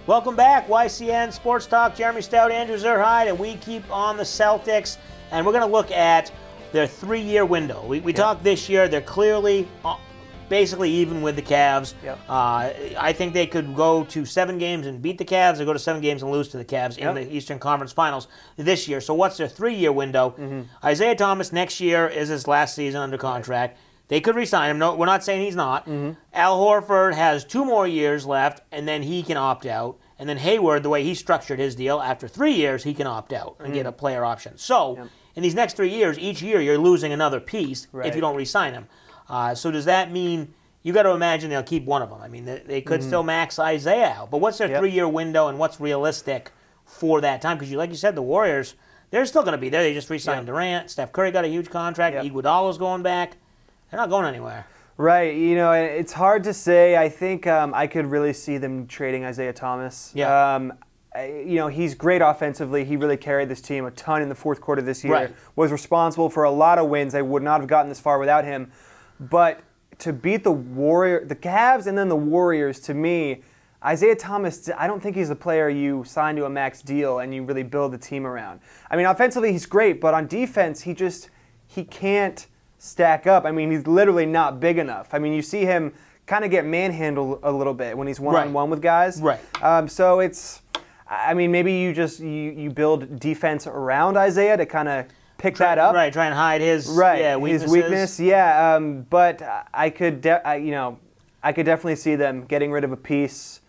Welcome back, YCN Sports Talk. Jeremy Stout, Andrew Zerhide, and we keep on the Celtics. And we're going to look at their 3-year window. We talked this year. They're clearly basically even with the Cavs. Yep. I think they could go to 7 games and beat the Cavs, or go to 7 games and lose to the Cavs in the Eastern Conference Finals this year. So what's their 3-year window? Isaiah Thomas next year is his last season under contract. They could re-sign him. No, we're not saying he's not. Al Horford has 2 more years left, and then he can opt out. And then Hayward, the way he structured his deal, after 3 years, he can opt out and get a player option. So in these next 3 years, each year you're losing another piece if you don't re-sign him. So does that mean you got to imagine they'll keep one of them? I mean, they could still max Isaiah out. But what's their 3-year window, and what's realistic for that time? Because like you said, the Warriors, they're still going to be there. They just re-signed Durant. Steph Curry got a huge contract. Iguodala's going back. They're not going anywhere. Right. You know, it's hard to say. I think I could really see them trading Isaiah Thomas. You know, he's great offensively. He really carried this team a ton in the fourth quarter this year. Was responsible for a lot of wins. They would not have gotten this far without him. But to beat the Cavs and then the Warriors, to me, Isaiah Thomas, I don't think he's a player you sign to a max deal and you really build the team around. I mean, offensively he's great, but on defense he can't stack up. I mean, he's literally not big enough. I mean, you see him kind of get manhandled a little bit when he's one-on-one with guys. So it's, I mean, maybe you build defense around Isaiah to kind of pick that up. Try and hide his weaknesses. His weakness. But I could definitely see them getting rid of a piece.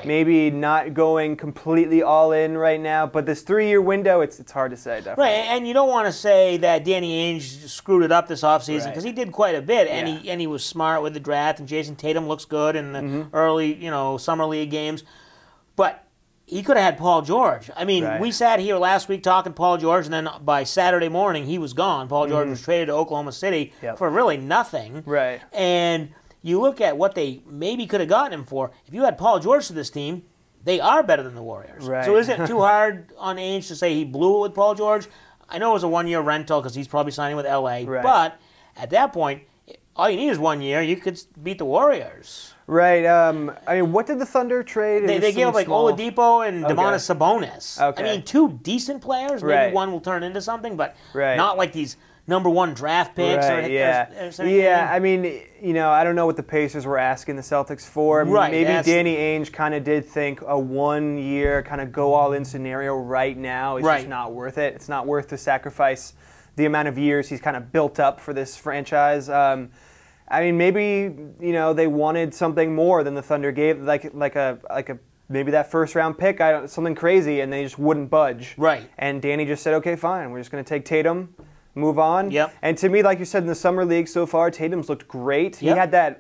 Maybe not going completely all in right now, but this 3-year window, it's hard to say, definitely. And you don't want to say that Danny Ainge screwed it up this offseason, because he did quite a bit, and he was smart with the draft, and Jason Tatum looks good in the early, summer league games. But he could have had Paul George. I mean, we sat here last week talking Paul George, and then by Saturday morning, he was gone. Paul George was traded to Oklahoma City for really nothing. And you look at what they maybe could have gotten him for. If you had Paul George to this team, they are better than the Warriors. So is it too hard on Ainge to say he blew it with Paul George? I know it was a 1-year rental because he's probably signing with L.A. But at that point, all you need is 1 year. You could beat the Warriors. I mean, what did the Thunder trade? They gave up like Oladipo and Domantas Sabonis. I mean, 2 decent players. Maybe one will turn into something, but not like these #1 draft picks. Or I mean, I don't know what the Pacers were asking the Celtics for. Maybe Danny Ainge kind of did think a 1-year kind of go-all-in scenario right now is just not worth it. It's not worth to sacrifice the amount of years he's kind of built up for this franchise. I mean, maybe they wanted something more than the Thunder gave, like a maybe that first-round pick, something crazy, and they just wouldn't budge. And Danny just said, okay, fine, we're just going to take Tatum, move on. And to me, like you said, in the summer league so far, Tatum's looked great. He had that.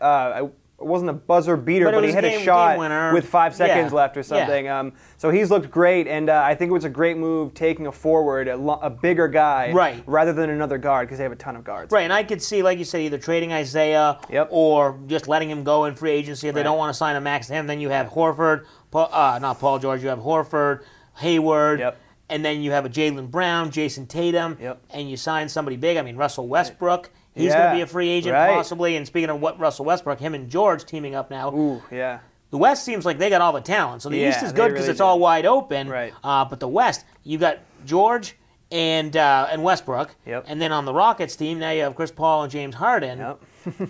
It wasn't a buzzer beater, but he hit a shot with 5 seconds left or something. So he's looked great, and I think it was a great move taking a forward, a bigger guy, rather than another guard, because they have a ton of guards. And I could see, like you said, either trading Isaiah or just letting him go in free agency if they don't want to sign a max to him. Then you have Horford, not Paul George, you have Horford, Hayward, and then you have a Jaylen Brown, Jason Tatum, and you sign somebody big. I mean, Russell Westbrook. He's going to be a free agent possibly. And speaking of what Russell Westbrook, him and George teaming up now. The West seems like they got all the talent. So the East is good because it's all wide open. But the West, you got George and Westbrook. And then on the Rockets team, now you have Chris Paul and James Harden.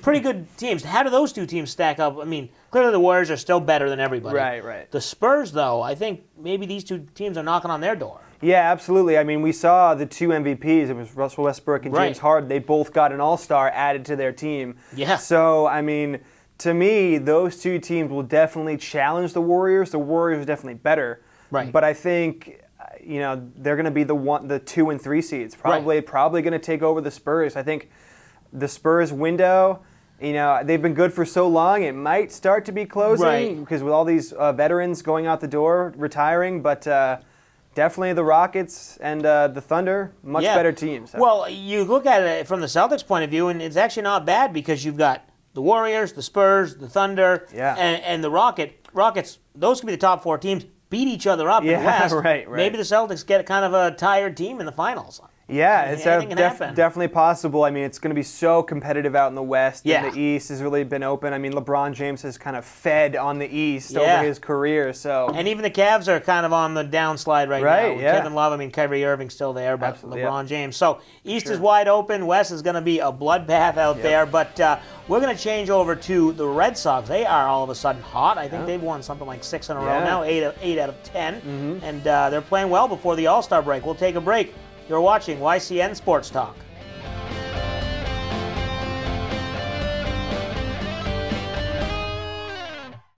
Pretty good teams. How do those 2 teams stack up? I mean, clearly the Warriors are still better than everybody. The Spurs, though, I think maybe these 2 teams are knocking on their door. Yeah, absolutely. I mean, we saw the 2 MVPs. It was Russell Westbrook and James Harden. They both got an all-star added to their team. So, I mean, to me, those 2 teams will definitely challenge the Warriors. The Warriors are definitely better. But I think, they're going to be the 2 and 3 seeds. Probably going to take over the Spurs. I think the Spurs window, they've been good for so long. It might start to be closing because with all these veterans going out the door, retiring. But definitely the Rockets and the Thunder, much better teams. Well, you look at it from the Celtics' point of view, and it's actually not bad because you've got the Warriors, the Spurs, the Thunder, and the Rockets. Those could be the top 4 teams. Beat each other up in the West. Maybe the Celtics get kind of a tired team in the finals. Yeah, it's definitely possible. I mean, it's going to be so competitive out in the West. Yeah. And the East has really been open. I mean, LeBron James has kind of fed on the East over his career. So, and even the Cavs are kind of on the downslide right now. Yeah. Kevin Love, I mean, Kyrie Irving's still there, but LeBron James. So, East is wide open. West is going to be a bloodbath out there. But we're going to change over to the Red Sox. They are all of a sudden hot. I think they've won something like 6 in a row now, 8 out of 10. And they're playing well before the All-Star break. We'll take a break. You're watching YCN Sports Talk.